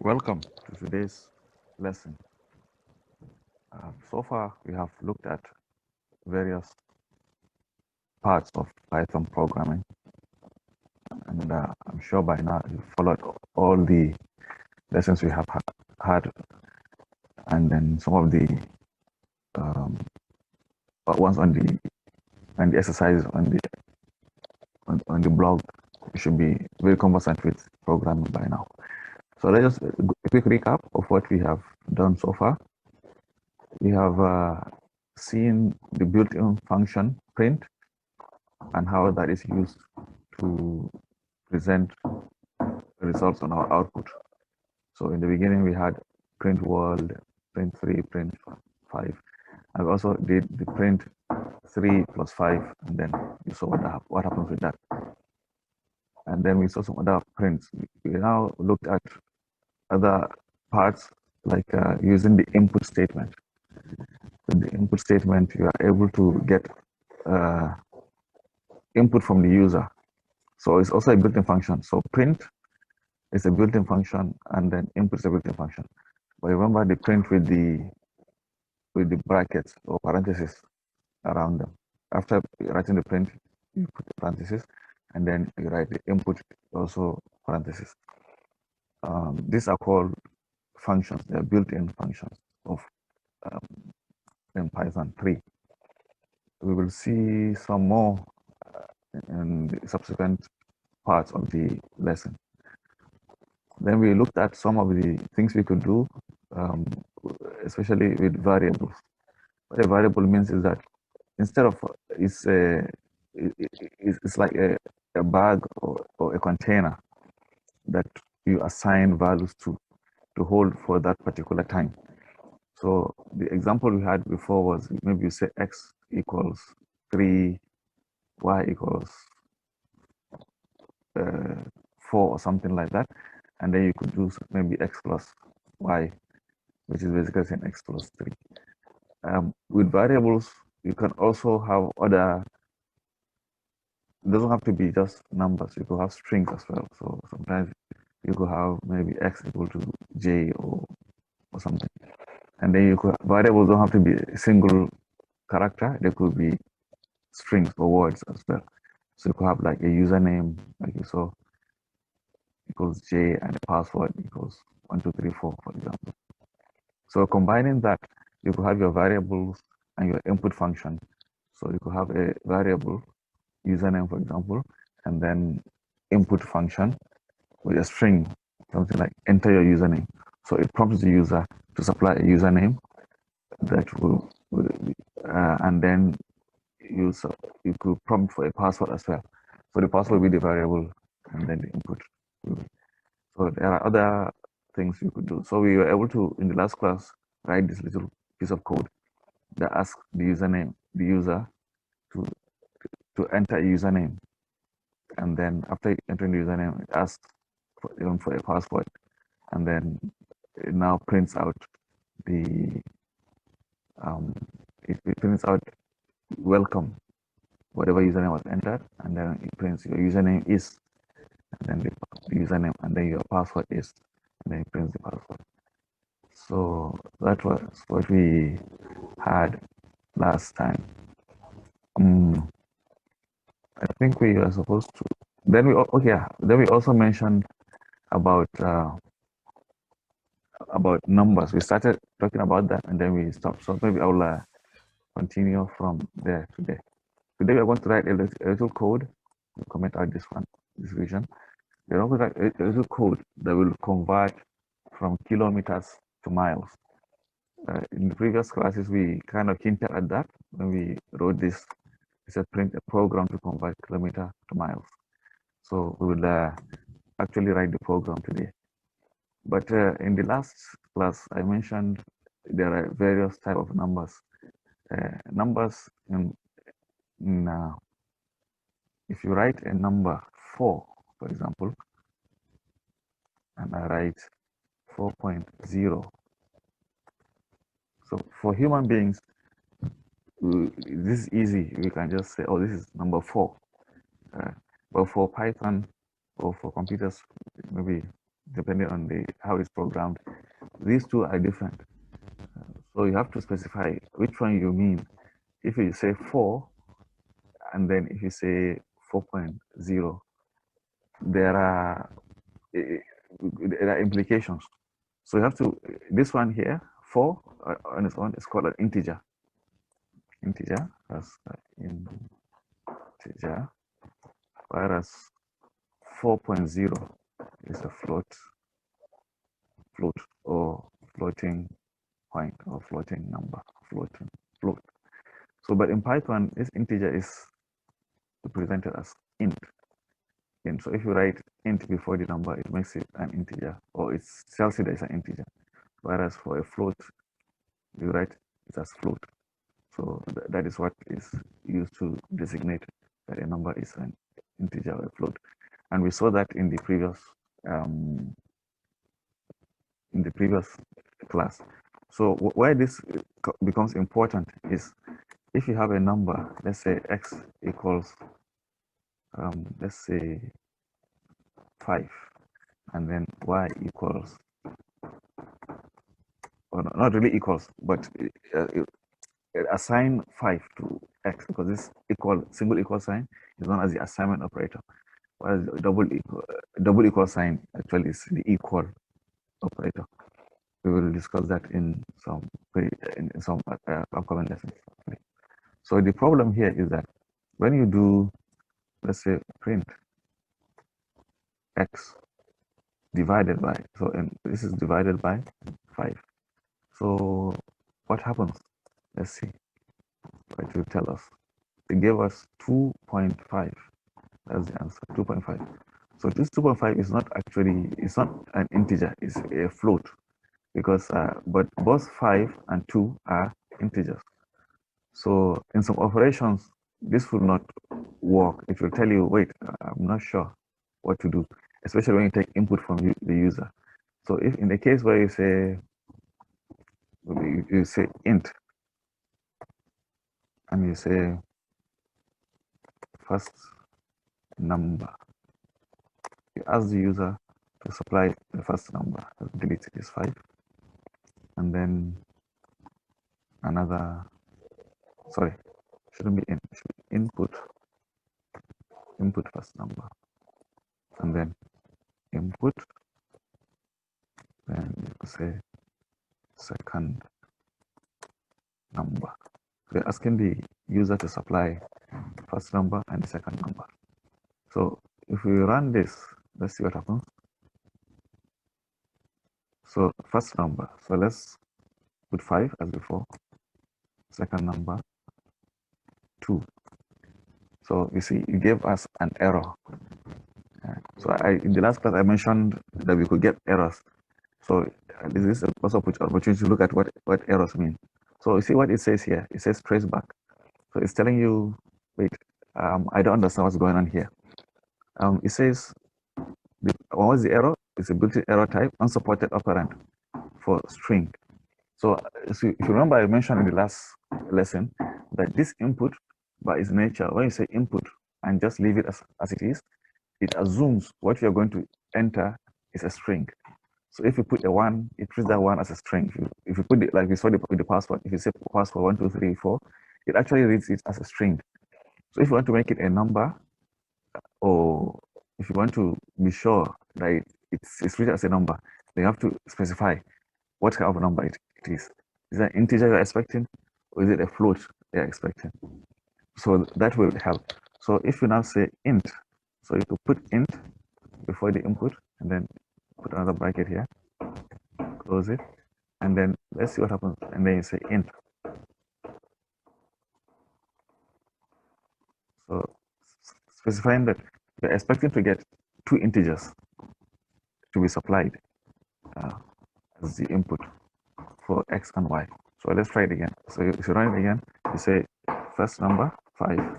Welcome to today's lesson. So far, we have looked at various parts of Python programming, and I'm sure by now you've followed all the lessons we have had, and then some of the ones on the exercises on the blog. You should be very conversant with programming by now. So let's just a quick recap of what we have done so far. We have seen the built-in function print and how that is used to present results on our output. So in the beginning, we had print world, print 3, print 5. I also did the print 3 plus 5, and then you saw what happens with that. And then we saw some other prints. We now looked at other parts, like using the input statement. In the input statement, you are able to get input from the user. So it's also a built-in function. So print is a built-in function, and then input is a built-in function. But remember the print with the brackets or parentheses around them. After writing the print, you put the parentheses, and then you write the input, also parentheses. These are called functions. They are built-in functions of in Python 3. We will see some more in the subsequent parts of the lesson. Then we looked at some of the things we could do, especially with variables. What a variable means is that instead of it's like a bag or a container that you assign values to hold for that particular time. So the example we had before was maybe you say x equals 3, y equals 4 or something like that, and then you could do maybe x plus y, which is basically saying x plus 3. With variables, you can also have other, it doesn't have to be just numbers, you could have strings as well. So sometimes you could have maybe x equal to j or something. And then you could, variables don't have to be a single character, they could be strings or words as well. So you could have like a username, like you saw, equals j, and the password equals 1234, for example. So combining that, you could have your variables and your input function. So you could have a variable username, for example, and then input function with a string, something like enter your username. So it prompts the user to supply a username that will and then you could prompt for a password as well. So the password will be the variable, and then the input will be. So there are other things you could do. So we were able to, in the last class, write this little piece of code that asks the user to enter a username, and then after entering the username, it asks for a password, and then it now prints out the it prints out welcome, whatever username was entered, and then it prints your username is, and then the username, and then your password is, and then it prints the password. So that was what we had last time. I think we are supposed to. Then Then we also mentioned about numbers. We started talking about that, and then we stopped. So maybe I will continue from there today. Today we are going to write a little code. We'll comment out this vision. We're going to write a little code that will convert from kilometers to miles. In the previous classes, we kind of hinted at that when we wrote this. We said print a program to convert kilometer to miles. So we will actually write the program today. But in the last class, I mentioned there are various types of numbers. Numbers if you write a number 4, for example, and I write 4.0. So for human beings, this is easy. We can just say, oh, this is number 4. But for Python or for computers, maybe depending on how it's programmed. These two are different. So you have to specify which one you mean. If you say 4, and then if you say 4.0, there are implications. So you have to, this one here, 4 on its own is called an integer. Integer, that's integer, whereas 4.0 is a float or floating point or floating number, float. So, but in Python, this integer is represented as int. So if you write int before the number, it makes it an integer, or it tells you that it's an integer. Whereas for a float, you write it as float. So that is what is used to designate that a number is an integer or a float. And we saw that in the previous class. So why this becomes important is if you have a number, let's say x equals, let's say 5, and then y equals, or not really equals, but assign 5 to x, because this single equal sign is known as the assignment operator, whereas double equal sign actually is the equal operator. We will discuss that in some upcoming lessons. So the problem here is that when you do, let's say, print x divided by, so and this is divided by 5. So what happens? Let's see what it will tell us. It gave us 2.5. That's the answer, 2.5. So this 2.5 is not actually, it's not an integer, it's a float, because but both 5 and 2 are integers. So in some operations, this will not work. It will tell you, wait, I'm not sure what to do, especially when you take input from the user. So if in the case where you say int, and you say first number, you ask the user to supply the first number, delete is 5, and then another, sorry, shouldn't be in, should be input first number, and then input, then you could say second number. We're asking the user to supply first number and the second number. So if we run this, let's see what happens. So first number, so let's put 5 as before, second number 2. So you see, it gave us an error. So in the last class I mentioned that we could get errors. So this is also opportunity to look at what errors mean. So you see what it says here. It says traceback. So it's telling you, wait, I don't understand what's going on here. It says, what was the error? It's a built-in error type, unsupported operand for string. So if you remember, I mentioned in the last lesson that this input, by its nature, when you say input and just leave it as it is, it assumes what you're going to enter is a string. So if you put a 1, it treats that 1 as a string. If you put it like we saw with the password, if you say password 1, 2, 3, 4, it actually reads it as a string. So if you want to make it a number, or if you want to be sure that it's treated as a number, then you have to specify what kind of number it is. Is it an integer you're expecting, or is it a float you're expecting? So that will help. So if you now say int, so you could put int before the input, and then put another bracket here, close it, and then let's see what happens. And then you say int. So specifying that you're expecting to get 2 integers to be supplied as the input for x and y. So let's try it again. So if you run it again, you say first number 5,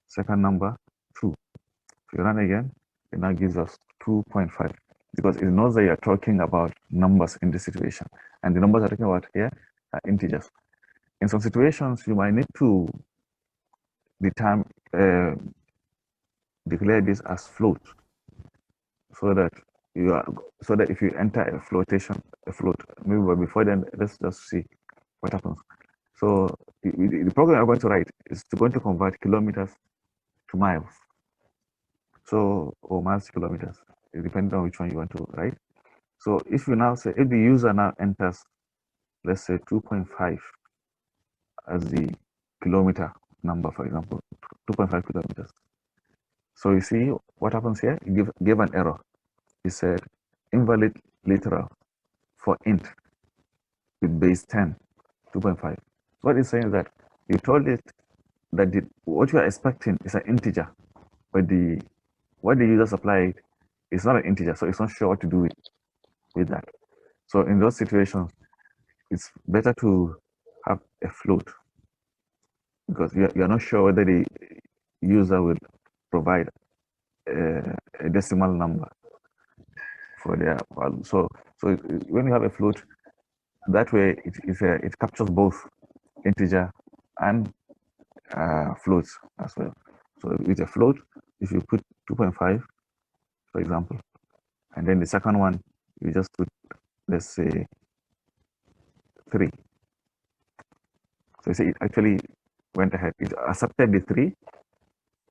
second number 2. If you run again, it now gives us 2.5, because it knows that you're talking about numbers in this situation, and the numbers are talking about here are integers. In some situations, you might need to declare this as float, so that you are, so that if you enter a float, maybe, but before then, let's just see what happens. So the program I'm going to write is going to convert kilometers to miles. So, or miles to kilometers, depending on which one you want to write. So if you now say, if the user now enters, let's say 2.5 as the kilometer number, for example, 2.5 kilometers. So you see what happens here? You give an error. It said invalid literal for int with base 10, 2.5. What it's saying is that you told it that what you are expecting is an integer, but what the user supplied is not an integer, so it's not sure what to do with that. So in those situations, it's better to have a float, because you're not sure whether the user will provide a decimal number for their value. So when you have a float, that way it captures both integer and floats as well. So with a float, if you put 2.5, for example, and then the second one, you just put, let's say, 3. So you see, it actually went ahead. It accepted the 3,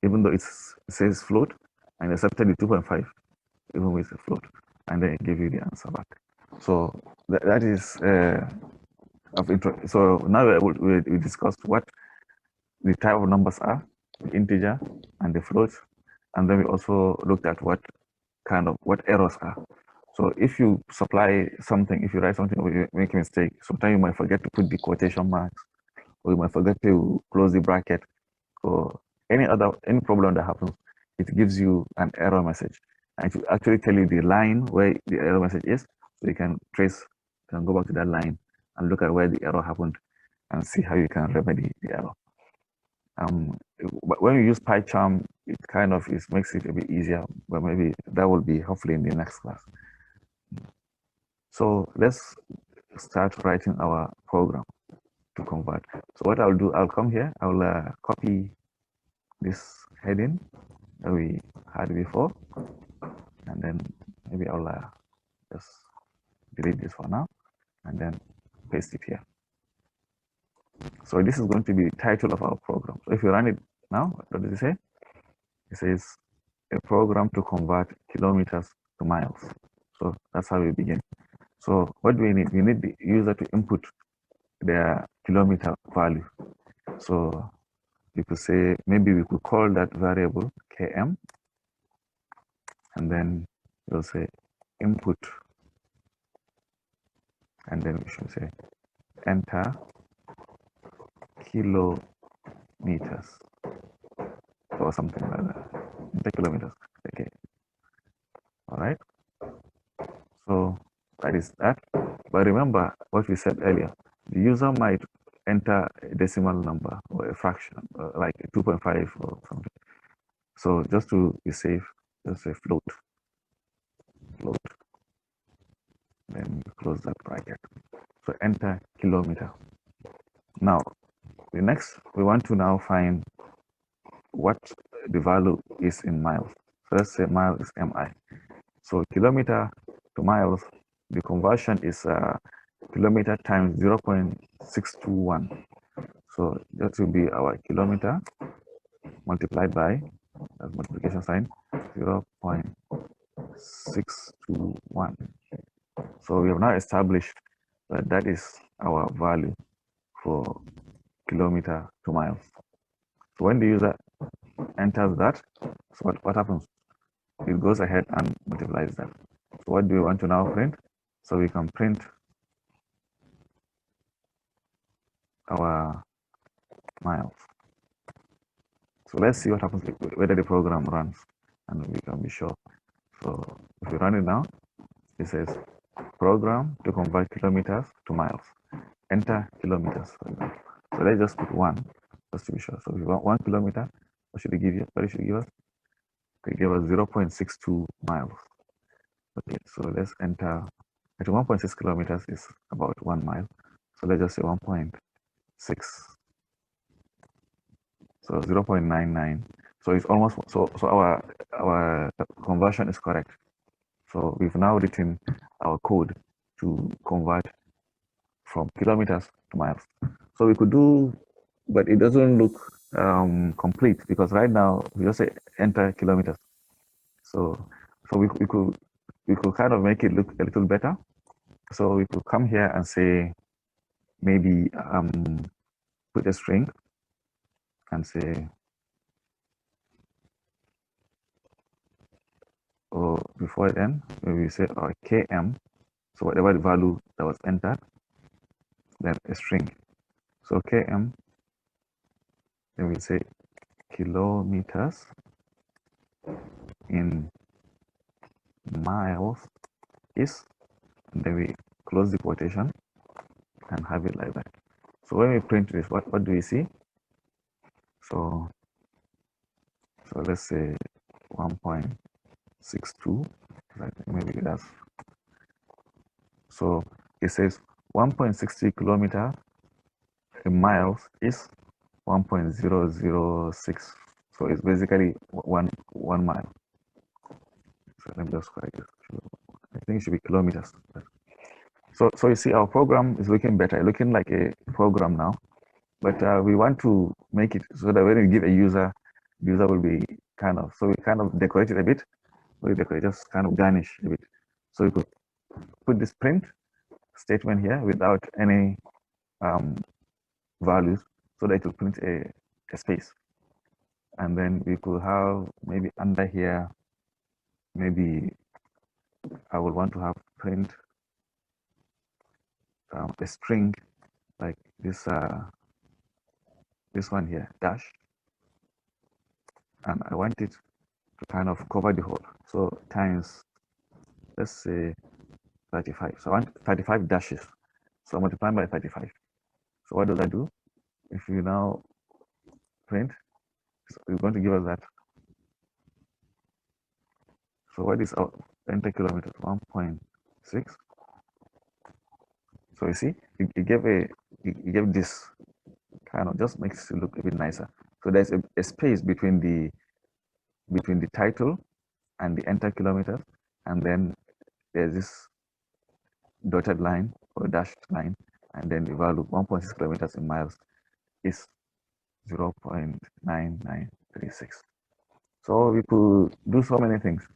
even though it says float, and accepted the 2.5, even with the float, and then it gave you the answer back. So that is of interest. So now we discussed what the type of numbers are, the integer and the float, and then we also looked at what errors are. So if you supply something, if you write something or you make a mistake, sometimes you might forget to put the quotation marks, or you might forget to close the bracket, or any problem that happens, it gives you an error message, and it will actually tell you the line where the error message is, so you can go back to that line and look at where the error happened and see how you can remedy the error. But when you use PyCharm, it kind of makes it a bit easier, but maybe that will be hopefully in the next class. So let's start writing our program to convert. So what I'll do, I'll come here, I'll copy this heading that we had before, and then maybe I'll just delete this for now, and then paste it here. So this is going to be the title of our program. So if you run it now, what does it say? It says a program to convert kilometers to miles. So that's how we begin. So what do we need? We need the user to input their kilometer value. So you could say, maybe we could call that variable km, and then we'll say input, and then we should say enter kilometers or something like that. Enter kilometers. Okay. All right. So that is that. But remember what we said earlier. The user might enter a decimal number or a fraction, like 2.5 or something. So just to be safe, just say float. Then you close that bracket. So enter kilometer. Now, the next, we want to now find what the value is in miles. So let's say mile is mi. So kilometer to miles, the conversion is kilometer times 0.621. So that will be our kilometer multiplied by, that's multiplication sign, 0.621. So we have now established that that is our value for kilometer to miles. So when the user enters that, so what happens? It goes ahead and multiplies that. So what do we want to now print? So we can print our miles. So let's see what happens, whether the program runs, and we can be sure. So if we run it now, it says program to convert kilometers to miles. Enter kilometers, for example. So let's just put 1, just to be sure. So if you want 1 kilometer, what should it give you? What it should give us? It gave us 0.62 miles. Okay, so let's enter. Actually, 1.6 kilometers is about 1 mile. So let's just say 1.6. So 0.99. So it's almost, so our conversion is correct. So we've now written our code to convert from kilometers to miles. So we could do, but it doesn't look complete because right now we just say enter kilometers. So we could kind of make it look a little better. So we could come here and say maybe put a string and say, or before then maybe we say km. So whatever the value that was entered, then a string. So km, then we say kilometers in miles is, and then we close the quotation and have it like that. So when we print this, what do we see? So let's say 1.62, right? Maybe that's, so it says 1.60 kilometer in miles is 1.006. So it's basically one mile. So let me just correct this. I think it should be kilometers. So you see our program is looking better, looking like a program now. But we want to make it so that when we give a user, the user will be kind of, so we kind of decorate it a bit. We decorate, just kind of garnish a bit. So we could put this print statement here without any values, so that it will print a space. And then we could have maybe under here, maybe I would want to have print a string like this this one here, dash, and I want it to kind of cover the whole. So times, let's say 35. So I want 35 dashes. So I'm multiplying by 35. So what does that do? If you now print, so it's going to give us that. So what is our enter kilometers? 1.6. So you see, it gave this kind of, just makes it look a bit nicer. So there's a space between the title and the enter kilometers, and then there's this dotted line or dashed line, and then the value 1.6 kilometers in miles is 0.9936. So we could do so many things.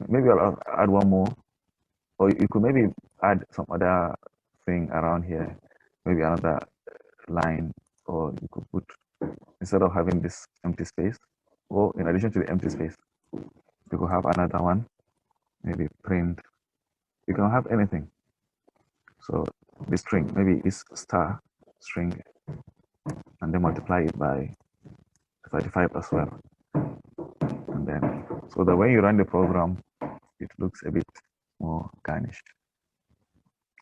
Maybe I'll add one more, or you could maybe add some other thing around here, maybe another line, or you could put, instead of having this empty space, or in addition to the empty space, you could have another one, maybe print. You can have anything. So the string maybe is star string, and then multiply it by 35 as well. And then, so that when you run the program, it looks a bit more garnished.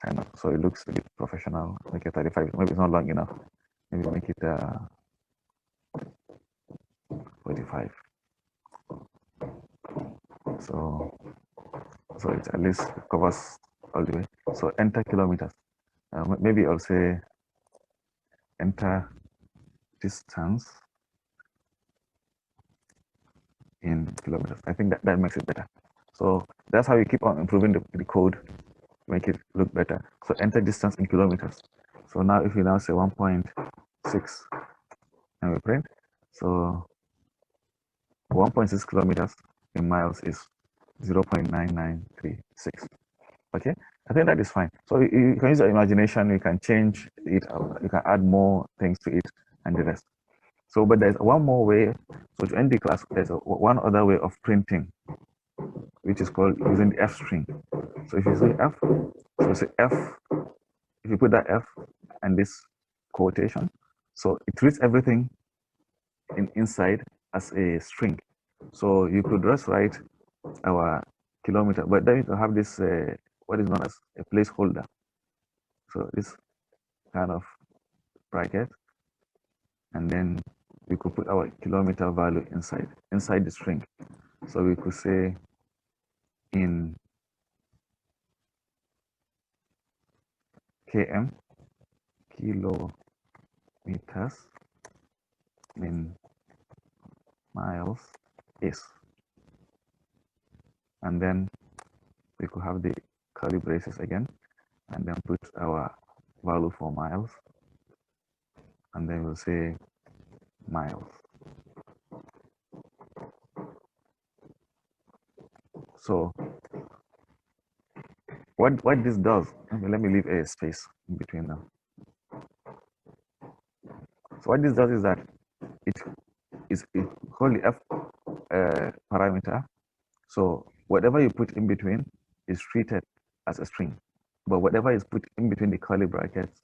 Kind of, so it looks a bit professional. Make it 35. Maybe it's not long enough. Maybe make it 45. So it at least covers all the way. So enter kilometers. Maybe I'll say enter distance in kilometers. I think that makes it better. So that's how you keep on improving the code, make it look better. So enter distance in kilometers. So now if we now say 1.6 and we print, so 1.6 kilometers in miles is 0.9936. Okay, I think that is fine. So you can use your imagination, you can change it, you can add more things to it and the rest. So, but there's one more way. So to end the class, there's one other way of printing, which is called using the F string. So if you say F, so say F, if you put that F and this quotation, so it treats everything inside as a string. So you could just write our kilometer, but then you have this what is known as a placeholder. So this kind of bracket, and then we could put our kilometer value inside the string. So we could say in km, kilometers in miles is, and then we could have the curly braces again, and then put our value for miles, and then we'll say miles. So what this does, let me leave a space in between them. So what this does is that it is called the f parameter. So whatever you put in between is treated as a string, but whatever is put in between the curly brackets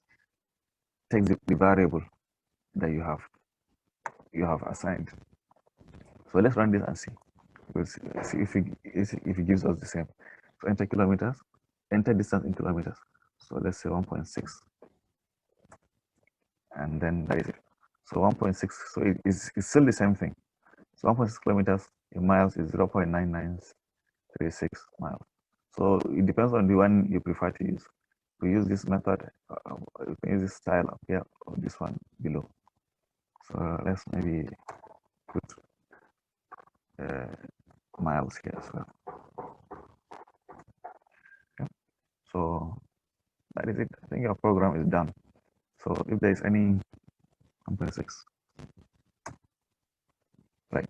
takes the variable that you have assigned. So let's run this and see. We'll see if it gives us the same. So enter kilometers, enter distance in kilometers. So let's say 1.6, and then that is it. So 1.6, so it's still the same thing. So 1.6 kilometers in miles is 0.9936 miles. So it depends on the one you prefer to use. To use this method, you can use this style up here or this one below. So let's maybe put miles here as well. Okay. So that is it. I think your program is done. So if there is any 1.6, right?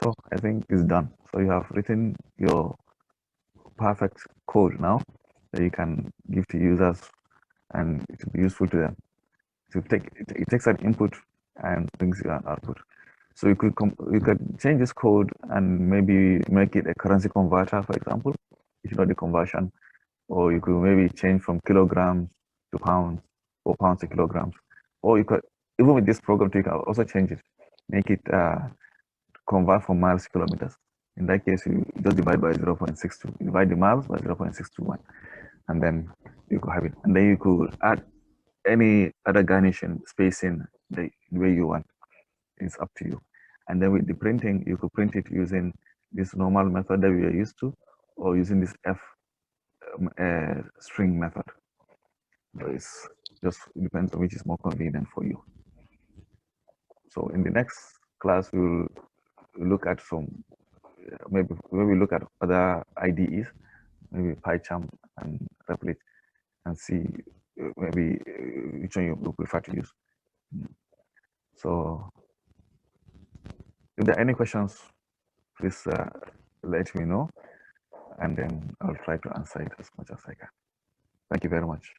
So I think it's done. So you have written your perfect code now that you can give to users, and it will be useful to them. So it takes an input and brings you an output. So you could change this code and maybe make it a currency converter, for example, if you know the conversion, or you could maybe change from kilograms to pounds or pounds to kilograms, or you could, even with this program, you can also change it, make it convert from miles to kilometers. In that case, you just divide by 0.62, divide the miles by 0.621, and then you could have it. And then you could add any other garnishing, spacing, the way you want. It's up to you. And then with the printing, you could print it using this normal method that we are used to, or using this F string method. So it's just, it depends on which is more convenient for you. So in the next class, we'll look at some, maybe look at other IDEs, maybe PyCharm and Replit, and see maybe which one you prefer to use. So if there are any questions, please let me know, and then I'll try to answer it as much as I can. Thank you very much.